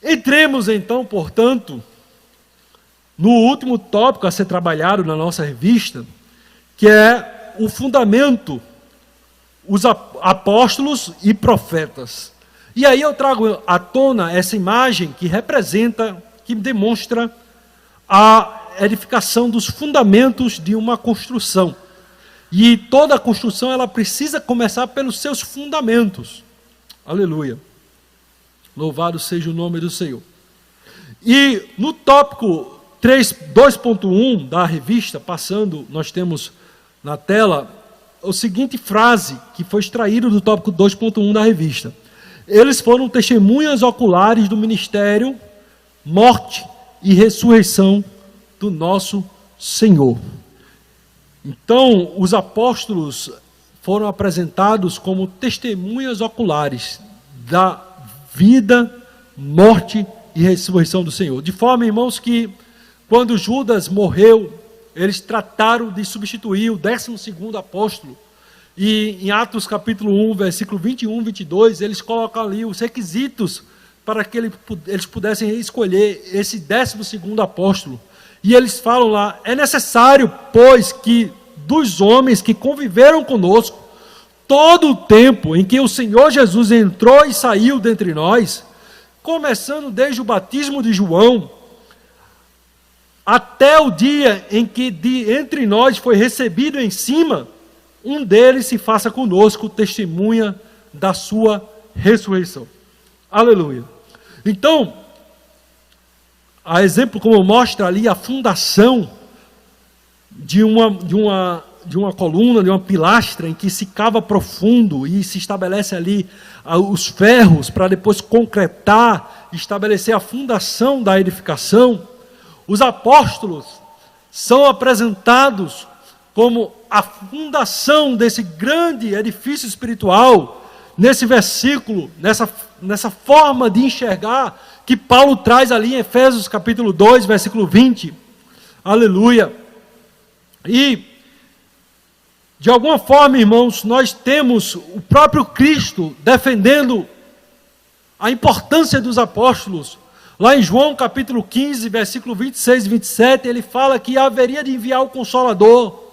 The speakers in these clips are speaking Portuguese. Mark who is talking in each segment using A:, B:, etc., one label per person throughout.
A: Entremos então, portanto, no último tópico a ser trabalhado na nossa revista, que é o fundamento, os apóstolos e profetas. E aí eu trago à tona essa imagem que representa, que demonstra a edificação dos fundamentos de uma construção. E toda a construção ela precisa começar pelos seus fundamentos. Aleluia. Louvado seja o nome do Senhor. E no tópico 2.1 da revista, passando, nós temos na tela a seguinte frase, que foi extraída do tópico 2.1 da revista. Eles foram testemunhas oculares do ministério, morte e ressurreição do nosso Senhor. Então, os apóstolos foram apresentados como testemunhas oculares da vida, morte e ressurreição do Senhor. De forma, irmãos, que quando Judas morreu, eles trataram de substituir o 12º apóstolo. E em Atos capítulo 1, versículo 21 e 22, eles colocam ali os requisitos para que eles pudessem escolher esse 12º apóstolo. E eles falam lá, é necessário, pois, que dos homens que conviveram conosco, todo o tempo em que o Senhor Jesus entrou e saiu dentre nós, começando desde o batismo de João, até o dia em que entre nós foi recebido em cima, um deles se faça conosco testemunha da sua ressurreição. Aleluia. Então, a exemplo como mostra ali a fundação de uma coluna, de uma pilastra em que se cava profundo e se estabelece ali os ferros para depois concretar, estabelecer a fundação da edificação. Os apóstolos são apresentados como a fundação desse grande edifício espiritual, nesse versículo, nessa forma de enxergar que Paulo traz ali em Efésios capítulo 2, versículo 20. Aleluia. E, de alguma forma, irmãos, nós temos o próprio Cristo defendendo a importância dos apóstolos. Lá em João capítulo 15, versículo 26 e 27, ele fala que haveria de enviar o Consolador,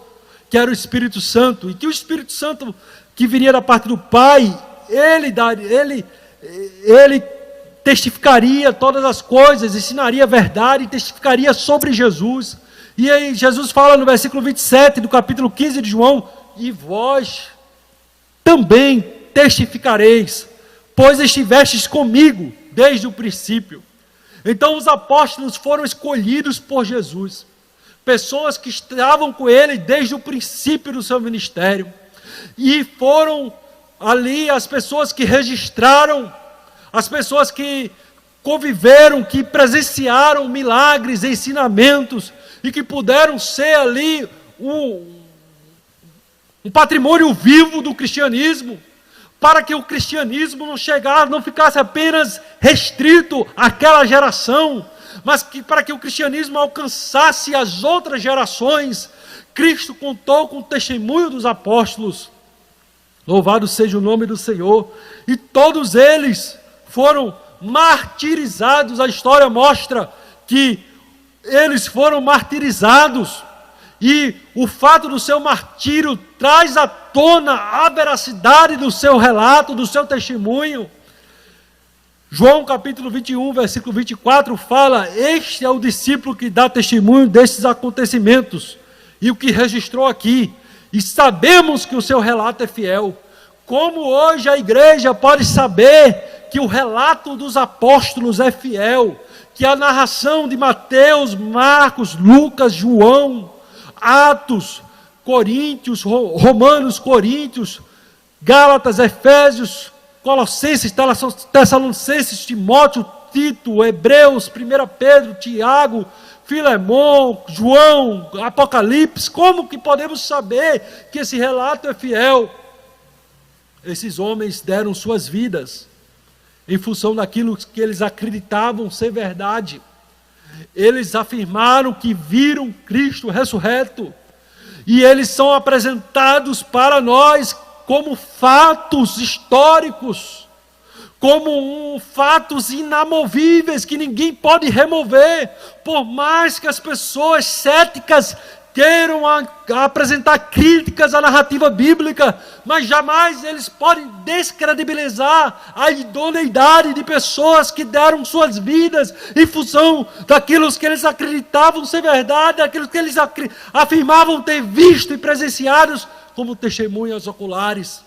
A: que era o Espírito Santo, e que o Espírito Santo que viria da parte do Pai, ele testificaria todas as coisas, ensinaria a verdade, testificaria sobre Jesus. E aí Jesus fala no versículo 27 do capítulo 15 de João, e vós também testificareis, pois estivestes comigo desde o princípio. Então os apóstolos foram escolhidos por Jesus, pessoas que estavam com ele desde o princípio do seu ministério, e foram ali as pessoas que registraram, as pessoas que conviveram, que presenciaram milagres, ensinamentos, e que puderam ser ali um patrimônio vivo do cristianismo, para que o cristianismo não ficasse apenas restrito àquela geração, mas para que o cristianismo alcançasse as outras gerações. Cristo contou com o testemunho dos apóstolos, louvado seja o nome do Senhor, e todos eles foram martirizados. A história mostra que eles foram martirizados, e o fato do seu martírio traz à tona a veracidade do seu relato, do seu testemunho. João capítulo 21, versículo 24 fala: este é o discípulo que dá testemunho destes acontecimentos, e o que registrou aqui, e sabemos que o seu relato é fiel. Como hoje a igreja pode saber que o relato dos apóstolos é fiel, que a narração de Mateus, Marcos, Lucas, João, Atos, Coríntios, Romanos, Coríntios, Gálatas, Efésios, Colossenses, Tessalonicenses, Timóteo, Tito, Hebreus, 1 Pedro, Tiago, Filemão, João, Apocalipse, como que podemos saber que esse relato é fiel? Esses homens deram suas vidas em função daquilo que eles acreditavam ser verdade. Eles afirmaram que viram Cristo ressurreto, e eles são apresentados para nós como fatos históricos, como fatos inamovíveis que ninguém pode remover, por mais que as pessoas céticas queiram apresentar críticas à narrativa bíblica, mas jamais eles podem descredibilizar a idoneidade de pessoas que deram suas vidas em função daquilo que eles acreditavam ser verdade, daquilo que eles afirmavam ter visto e presenciados como testemunhas oculares.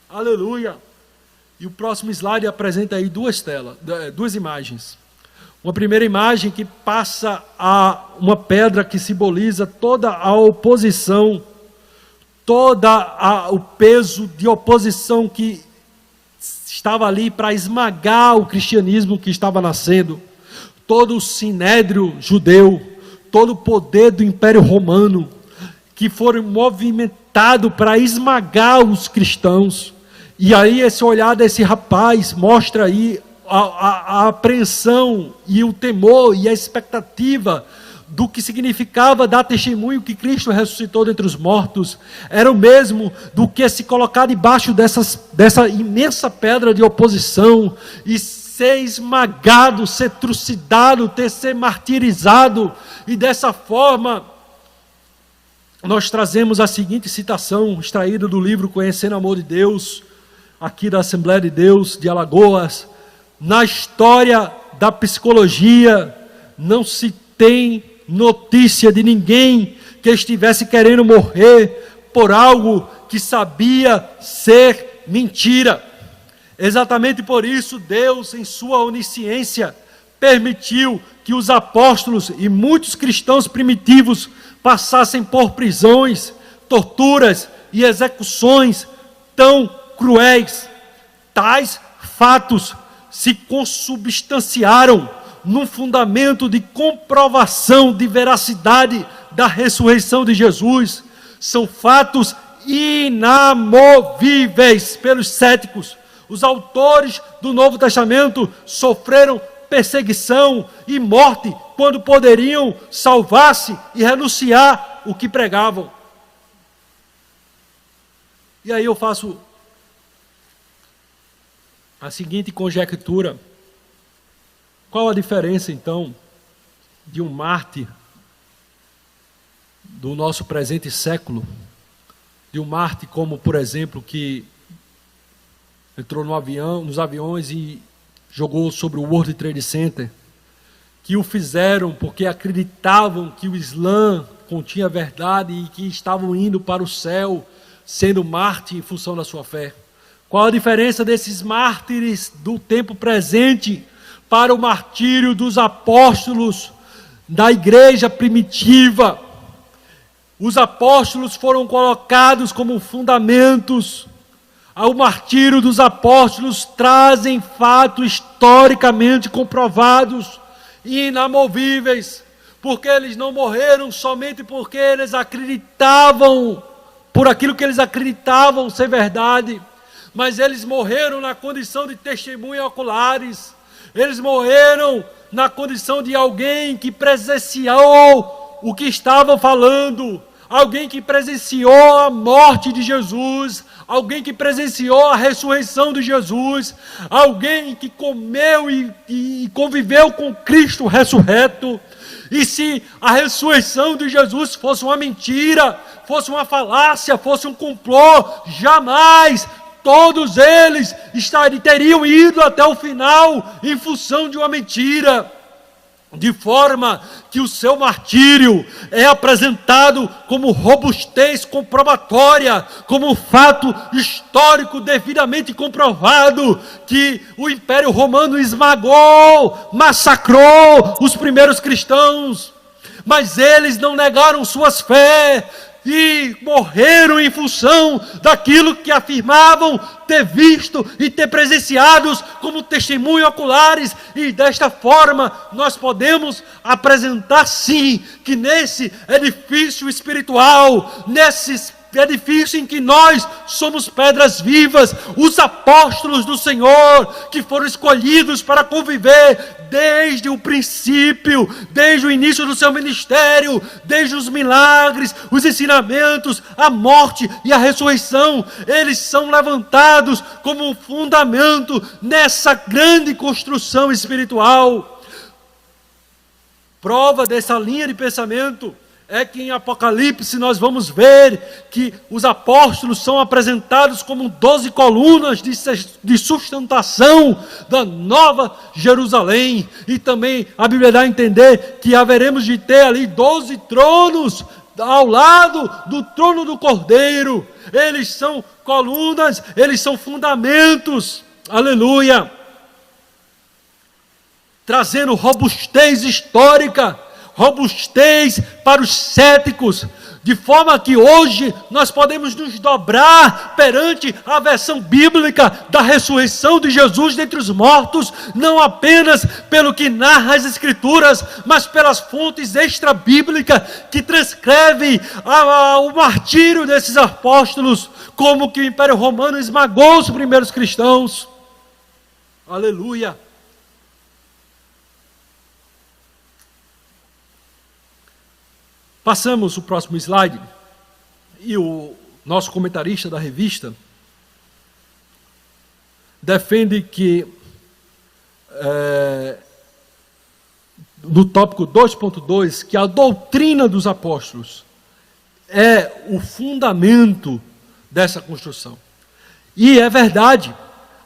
A: Aleluia! E o próximo slide apresenta aí duas imagens. Uma primeira imagem que passa a uma pedra que simboliza toda a oposição, o peso de oposição que estava ali para esmagar o cristianismo que estava nascendo, todo o sinédrio judeu, todo o poder do Império Romano, que foram movimentados para esmagar os cristãos. E aí esse olhar desse rapaz mostra aí a apreensão e o temor e a expectativa do que significava dar testemunho que Cristo ressuscitou dentre os mortos, era o mesmo do que se colocar debaixo dessa imensa pedra de oposição e ser esmagado, ser trucidado, ser martirizado. E dessa forma nós trazemos a seguinte citação extraída do livro Conhecendo o Amor de Deus, aqui da Assembleia de Deus de Alagoas. Na história da psicologia, não se tem notícia de ninguém que estivesse querendo morrer por algo que sabia ser mentira. Exatamente por isso, Deus, em sua onisciência, permitiu que os apóstolos e muitos cristãos primitivos passassem por prisões, torturas e execuções tão cruéis. Tais fatos se consubstanciaram num fundamento de comprovação de veracidade da ressurreição de Jesus. São fatos inamovíveis pelos céticos. Os autores do Novo Testamento sofreram perseguição e morte quando poderiam salvar-se e renunciar o que pregavam. E aí eu faço a seguinte conjectura: qual a diferença então de um mártir do nosso presente século, de um mártir como, por exemplo, que entrou nos aviões e jogou sobre o World Trade Center, que o fizeram porque acreditavam que o Islã continha verdade e que estavam indo para o céu, sendo mártir em função da sua fé? Qual a diferença desses mártires do tempo presente para o martírio dos apóstolos da igreja primitiva? Os apóstolos foram colocados como fundamentos. O martírio dos apóstolos trazem fatos historicamente comprovados e inamovíveis, porque eles não morreram somente porque eles acreditavam, por aquilo que eles acreditavam ser verdade, mas eles morreram na condição de testemunhas oculares. Eles morreram na condição de alguém que presenciou o que estavam falando, alguém que presenciou a morte de Jesus, alguém que presenciou a ressurreição de Jesus, alguém que comeu e conviveu com Cristo ressurreto. E se a ressurreição de Jesus fosse uma mentira, fosse uma falácia, fosse um complô, jamais todos eles teriam ido até o final em função de uma mentira. De forma que o seu martírio é apresentado como robustez comprobatória, como um fato histórico devidamente comprovado, que o Império Romano esmagou, massacrou os primeiros cristãos, mas eles não negaram suas fés e morreram em função daquilo que afirmavam ter visto e ter presenciados como testemunhos oculares. E desta forma nós podemos apresentar sim que nesse edifício espiritual, nesse edifício em que nós somos pedras vivas, os apóstolos do Senhor, que foram escolhidos para conviver desde o princípio, desde o início do seu ministério, desde os milagres, os ensinamentos, a morte e a ressurreição. Eles são levantados como um fundamento nessa grande construção espiritual. Prova dessa linha de pensamento é que em Apocalipse nós vamos ver que os apóstolos são apresentados como 12 colunas de sustentação da nova Jerusalém. E também a Bíblia dá a entender que haveremos de ter ali 12 tronos ao lado do trono do Cordeiro. Eles são colunas, eles são fundamentos. Aleluia! Trazendo robustez histórica, robustez para os céticos, de forma que hoje nós podemos nos dobrar perante a versão bíblica da ressurreição de Jesus dentre os mortos, não apenas pelo que narra as Escrituras, mas pelas fontes extra-bíblicas que transcrevem o martírio desses apóstolos, como que o Império Romano esmagou os primeiros cristãos. Aleluia! Passamos o próximo slide, e o nosso comentarista da revista defende que, no tópico 2.2, que a doutrina dos apóstolos é o fundamento dessa construção. E é verdade,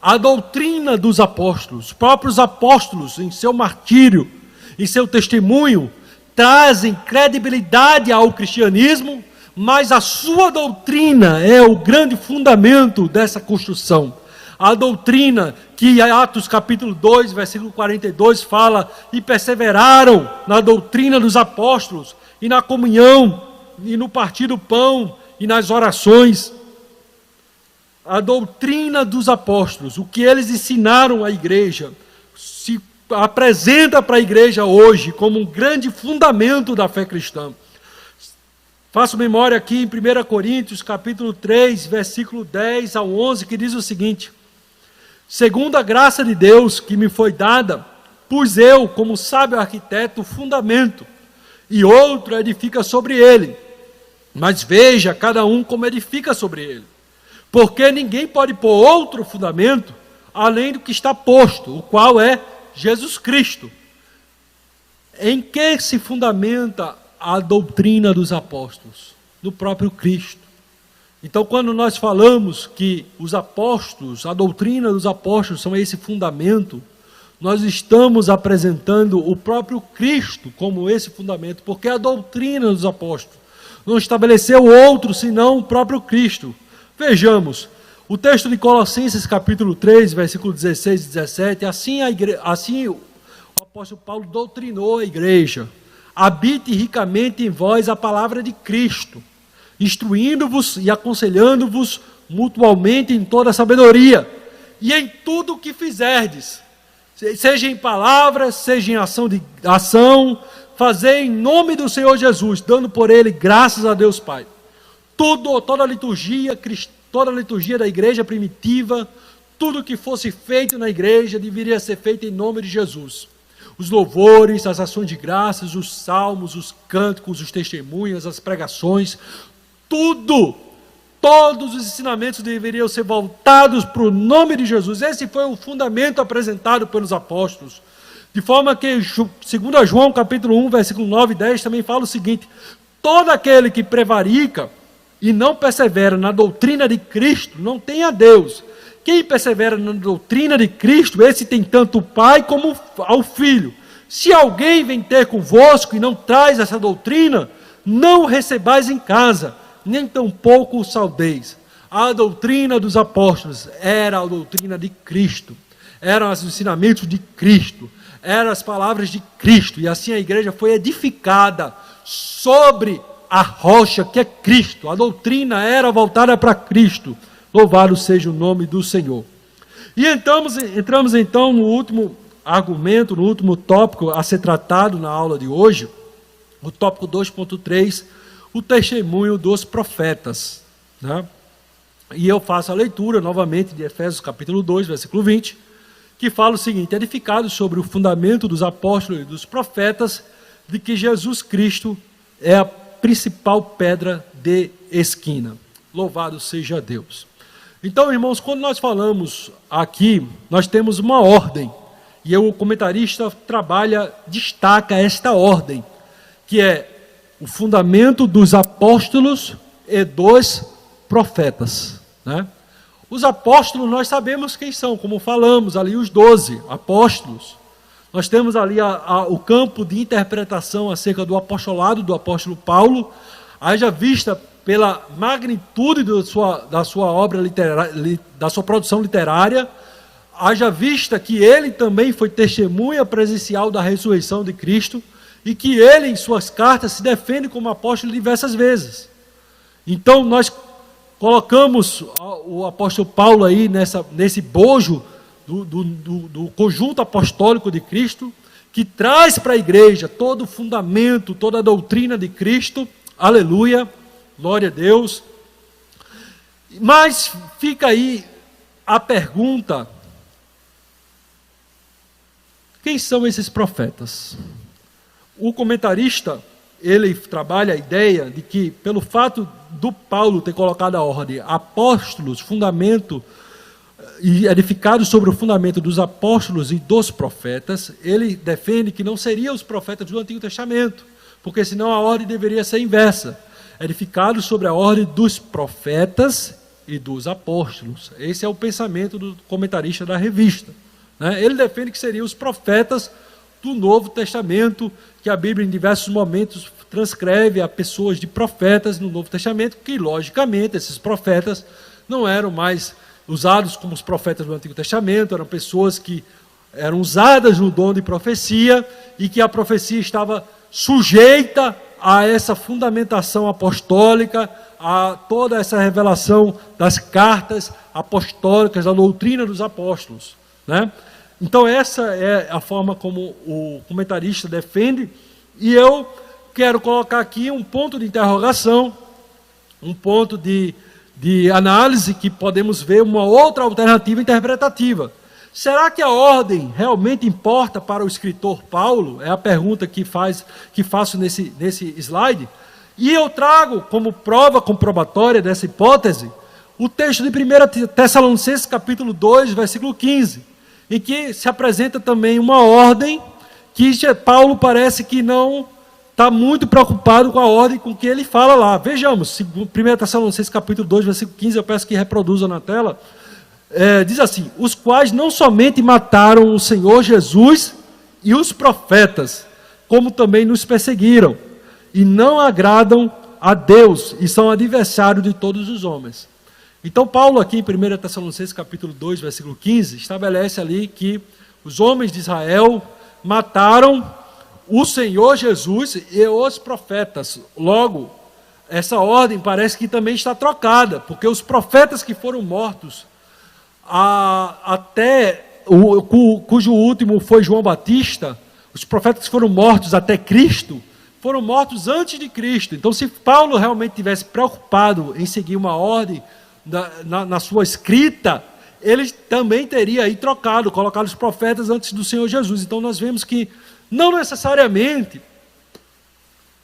A: a doutrina dos apóstolos, os próprios apóstolos, em seu martírio, em seu testemunho, trazem credibilidade ao cristianismo, mas a sua doutrina é o grande fundamento dessa construção. A doutrina que Atos capítulo 2, versículo 42 fala: e perseveraram na doutrina dos apóstolos, e na comunhão, e no partir do pão, e nas orações. A doutrina dos apóstolos, o que eles ensinaram à igreja, se apresenta para a igreja hoje como um grande fundamento da fé cristã. Faço memória aqui em 1 Coríntios, capítulo 3, versículo 10 ao 11, que diz o seguinte: segundo a graça de Deus que me foi dada, pus eu, como sábio arquiteto, o fundamento, e outro edifica sobre ele. Mas veja cada um como edifica sobre ele. Porque ninguém pode pôr outro fundamento, além do que está posto, o qual é Jesus Cristo. Em que se fundamenta a doutrina dos apóstolos? No próprio Cristo. Então, quando nós falamos que os apóstolos, a doutrina dos apóstolos são esse fundamento, nós estamos apresentando o próprio Cristo como esse fundamento, porque a doutrina dos apóstolos não estabeleceu outro senão o próprio Cristo. Vejamos, o texto de Colossenses capítulo 3, versículo 16 e 17, assim o apóstolo Paulo doutrinou a igreja: habite ricamente em vós a palavra de Cristo, instruindo-vos e aconselhando-vos mutualmente em toda a sabedoria, e em tudo o que fizerdes, seja em palavra, seja em ação, fazei em nome do Senhor Jesus, dando por ele graças a Deus Pai. Toda a liturgia da igreja primitiva, tudo que fosse feito na igreja deveria ser feito em nome de Jesus. Os louvores, as ações de graças, os salmos, os cânticos, os testemunhos, as pregações, todos os ensinamentos deveriam ser voltados para o nome de Jesus. Esse foi o fundamento apresentado pelos apóstolos. De forma que, segundo a João capítulo 1, versículo 9 e 10, também fala o seguinte: todo aquele que prevarica e não persevera na doutrina de Cristo, não tem a Deus. Quem persevera na doutrina de Cristo, esse tem tanto o Pai como ao Filho. Se alguém vem ter convosco e não traz essa doutrina, não o recebais em casa, nem tampouco o saudeis. A doutrina dos apóstolos era a doutrina de Cristo, eram os ensinamentos de Cristo, eram as palavras de Cristo, e assim a igreja foi edificada sobre a rocha que é Cristo. A doutrina era voltada para Cristo. Louvado seja o nome do Senhor. E entramos então no último argumento, no último tópico a ser tratado na aula de hoje, o tópico 2.3, o testemunho dos profetas. né? E eu faço a leitura novamente de Efésios capítulo 2, versículo 20, que fala o seguinte: edificados sobre o fundamento dos apóstolos e dos profetas, de que Jesus Cristo é a principal pedra de esquina. Louvado seja Deus. Então, irmãos, quando nós falamos aqui, nós temos uma ordem, e o comentarista destaca esta ordem, que é o fundamento dos apóstolos e dos profetas, né? Os apóstolos nós sabemos quem são, como falamos ali, os 12 apóstolos. Nós temos ali o campo de interpretação acerca do apostolado do apóstolo Paulo, haja vista pela magnitude da sua obra literária, da sua produção literária, haja vista que ele também foi testemunha presencial da ressurreição de Cristo, e que ele, em suas cartas, se defende como apóstolo diversas vezes. Então, nós colocamos o apóstolo Paulo aí nesse bojo do conjunto apostólico de Cristo, que traz para a igreja todo o fundamento, toda a doutrina de Cristo. Aleluia, glória a Deus. Mas fica aí a pergunta: quem são esses profetas? O comentarista, ele trabalha a ideia de que, pelo fato do Paulo ter colocado a ordem apóstolos, fundamento, e edificados sobre o fundamento dos apóstolos e dos profetas, ele defende que não seriam os profetas do Antigo Testamento, porque senão a ordem deveria ser inversa: edificados sobre a ordem dos profetas e dos apóstolos. Esse é o pensamento do comentarista da revista, né? Ele defende que seriam os profetas do Novo Testamento, que a Bíblia em diversos momentos transcreve a pessoas de profetas no Novo Testamento, que logicamente esses profetas não eram mais usados como os profetas do Antigo Testamento, eram pessoas que eram usadas no dom de profecia, e que a profecia estava sujeita a essa fundamentação apostólica, a toda essa revelação das cartas apostólicas, da doutrina dos apóstolos, né? Então essa é a forma como o comentarista defende, e eu quero colocar aqui um ponto de interrogação, um ponto de análise, que podemos ver uma outra alternativa interpretativa. Será que a ordem realmente importa para o escritor Paulo? É a pergunta que faço nesse slide. E eu trago como prova comprobatória dessa hipótese o texto de 1 Tessalonicenses capítulo 2, versículo 15, em que se apresenta também uma ordem que Paulo parece que não está muito preocupado com a ordem com que ele fala lá. Vejamos, 1 Tessalonicenses capítulo 2, versículo 15, eu peço que reproduzam na tela. Diz assim: os quais não somente mataram o Senhor Jesus e os profetas, como também nos perseguiram, e não agradam a Deus, e são adversários de todos os homens. Então Paulo aqui em 1 Tessalonicenses capítulo 2, versículo 15, estabelece ali que os homens de Israel mataram o Senhor Jesus e os profetas. Logo, essa ordem parece que também está trocada, porque os profetas que foram mortos, cujo último foi João Batista, os profetas que foram mortos até Cristo, foram mortos antes de Cristo. Então, se Paulo realmente tivesse preocupado em seguir uma ordem na sua escrita, ele também teria aí colocado os profetas antes do Senhor Jesus. Então nós vemos que não necessariamente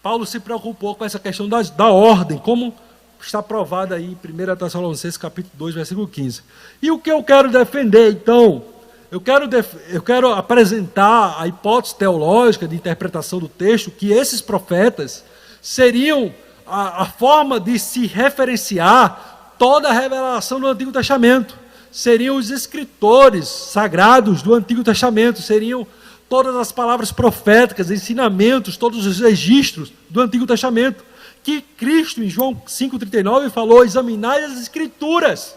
A: Paulo se preocupou com essa questão da ordem, como está provado aí em 1 Tessalonicenses capítulo 2, versículo 15. E o que eu quero defender, então? Eu quero apresentar a hipótese teológica de interpretação do texto, que esses profetas seriam a forma de se referenciar toda a revelação do Antigo Testamento. Seriam os escritores sagrados do Antigo Testamento, seriam todas as palavras proféticas, ensinamentos, todos os registros do Antigo Testamento, que Cristo, em João 5,39, falou: examinai as Escrituras,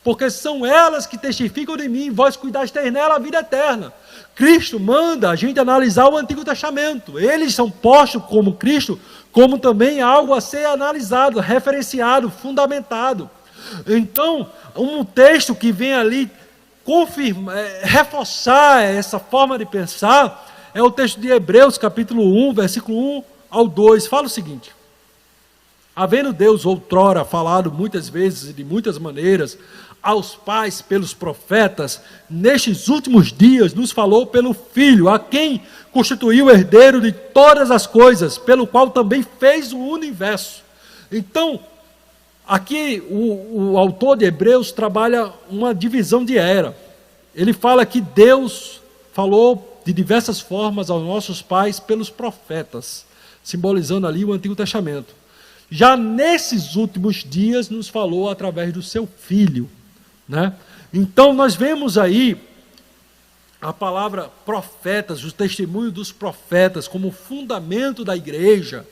A: porque são elas que testificam de mim, vós cuidasteis nela a vida eterna. Cristo manda a gente analisar o Antigo Testamento. Eles são postos como Cristo, como também algo a ser analisado, referenciado, fundamentado. Então, um texto que vem ali reforçar essa forma de pensar é o texto de Hebreus, capítulo 1, versículo 1 ao 2. Fala o seguinte: Havendo Deus outrora falado muitas vezes e de muitas maneiras aos pais pelos profetas, nestes últimos dias nos falou pelo Filho, a quem constituiu herdeiro de todas as coisas, pelo qual também fez o universo. Então, aqui o autor de Hebreus trabalha uma divisão de era. Ele fala que Deus falou de diversas formas aos nossos pais pelos profetas, simbolizando ali o Antigo Testamento. Já nesses últimos dias nos falou através do seu Filho, né? Então nós vemos aí a palavra profetas, o testemunho dos profetas como fundamento da igreja.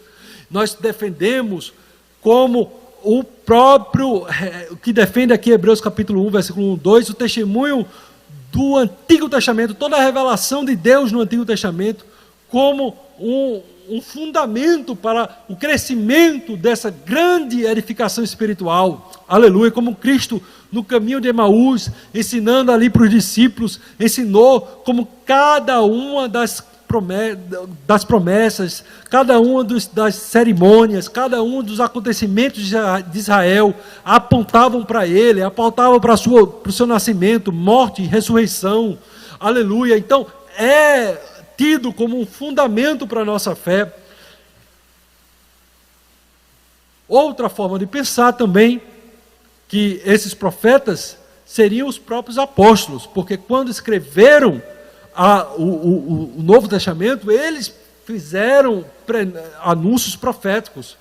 A: Nós defendemos como o próprio, que defende aqui Hebreus capítulo 1, versículo 1, 2, o testemunho do Antigo Testamento, toda a revelação de Deus no Antigo Testamento, como um fundamento para o crescimento dessa grande edificação espiritual. Aleluia, como Cristo no caminho de Emaús, ensinando ali para os discípulos, ensinou como cada uma das promessas, cada uma das cerimônias, cada um dos acontecimentos de Israel apontavam para ele, apontavam para o seu nascimento, morte e ressurreição. Aleluia. Então, é tido como um fundamento para a nossa fé. Outra forma de pensar também, que esses profetas seriam os próprios apóstolos, porque quando escreveram o Novo Testamento, eles fizeram anúncios proféticos.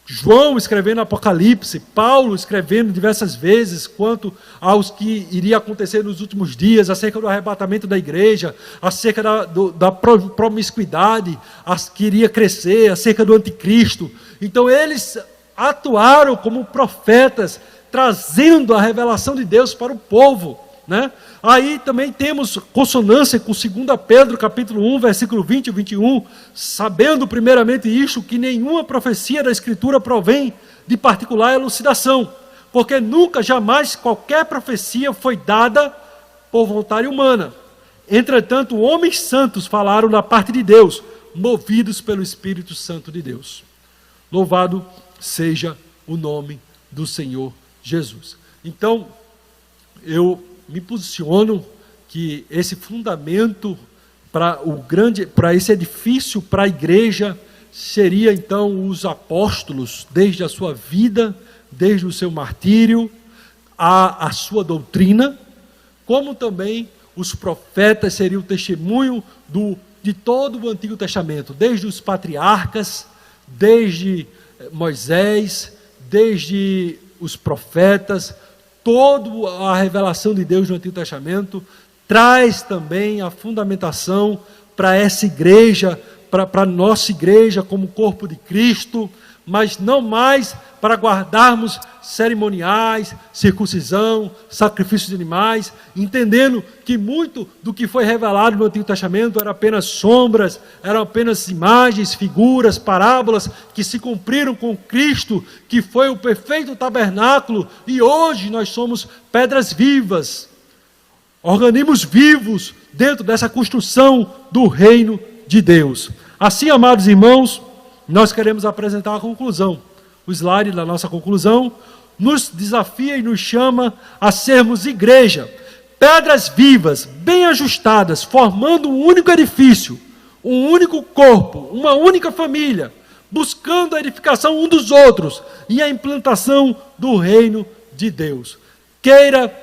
A: João escrevendo Apocalipse, Paulo escrevendo diversas vezes quanto aos que iria acontecer nos últimos dias, acerca do arrebatamento da igreja, acerca da promiscuidade, que iria crescer, acerca do anticristo. Então eles atuaram como profetas, trazendo a revelação de Deus para o povo, né? Aí também temos consonância com 2 Pedro capítulo 1, versículo 20 e 21, sabendo primeiramente isto, que nenhuma profecia da Escritura provém de particular elucidação, porque nunca, jamais, qualquer profecia foi dada por vontade humana. Entretanto, homens santos falaram da parte de Deus, movidos pelo Espírito Santo de Deus. Louvado seja o nome do Senhor Jesus. Então, eu me posiciono que esse fundamento para esse edifício, para a igreja, seria então os apóstolos, desde a sua vida, desde o seu martírio, a sua doutrina, como também os profetas seriam o testemunho de todo o Antigo Testamento, desde os patriarcas, desde Moisés, desde os profetas. Toda a revelação de Deus no Antigo Testamento traz também a fundamentação para essa igreja, para a nossa igreja como corpo de Cristo, mas não mais para guardarmos cerimoniais, circuncisão, sacrifícios de animais, entendendo que muito do que foi revelado no Antigo Testamento era apenas sombras, eram apenas imagens, figuras, parábolas que se cumpriram com Cristo, que foi o perfeito tabernáculo, e hoje nós somos pedras vivas, organismos vivos dentro dessa construção do reino de Deus. Assim, amados irmãos, nós queremos apresentar a conclusão. O slide da nossa conclusão nos desafia e nos chama a sermos igreja, pedras vivas, bem ajustadas, formando um único edifício, um único corpo, uma única família, buscando a edificação um dos outros e a implantação do reino de Deus. Queira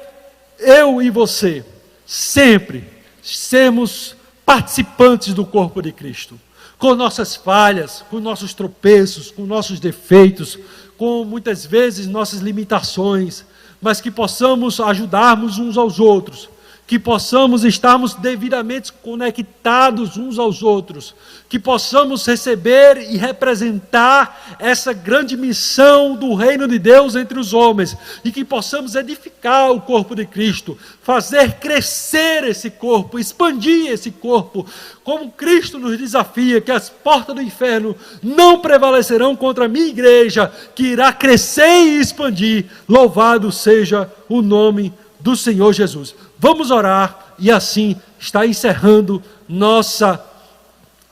A: eu e você sempre sermos participantes do corpo de Cristo, com nossas falhas, com nossos tropeços, com nossos defeitos, com muitas vezes nossas limitações, mas que possamos ajudarmos uns aos outros, que possamos estarmos devidamente conectados uns aos outros, que possamos receber e representar essa grande missão do reino de Deus entre os homens, e que possamos edificar o corpo de Cristo, fazer crescer esse corpo, expandir esse corpo, como Cristo nos desafia, que as portas do inferno não prevalecerão contra a minha igreja, que irá crescer e expandir. Louvado seja o nome do Senhor Jesus. Vamos orar e assim está encerrando nossa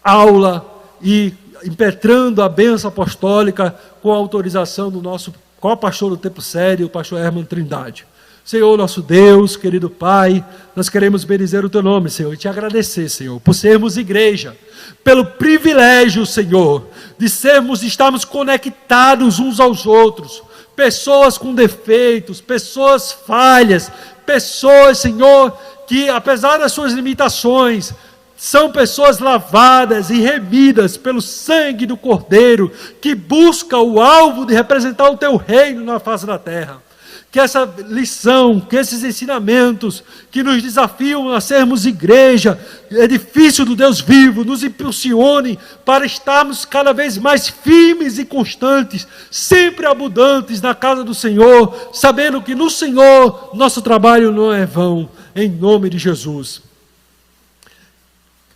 A: aula e impetrando a bênção apostólica com a autorização do nosso co-pastor do Tempo Sério, o pastor Herman Trindade. Senhor, nosso Deus, querido Pai, nós queremos bendizer o Teu nome, Senhor, e Te agradecer, Senhor, por sermos igreja, pelo privilégio, Senhor, de estarmos conectados uns aos outros, pessoas com defeitos, pessoas falhas, pessoas, Senhor, que apesar das suas limitações, são pessoas lavadas e remidas pelo sangue do Cordeiro, que busca o alvo de representar o Teu reino na face da terra. Que essa lição, que esses ensinamentos que nos desafiam a sermos igreja, edifício do Deus vivo, nos impulsionem para estarmos cada vez mais firmes e constantes, sempre abundantes na casa do Senhor, sabendo que no Senhor nosso trabalho não é vão, em nome de Jesus.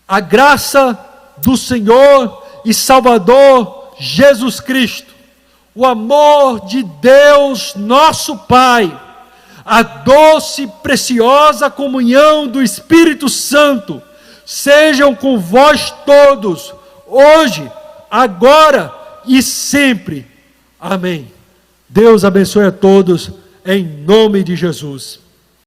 A: A graça do Senhor e Salvador Jesus Cristo, o amor de Deus, nosso Pai, a doce e preciosa comunhão do Espírito Santo, sejam com vós todos, hoje, agora e sempre. Amém. Deus abençoe a todos, em nome de Jesus.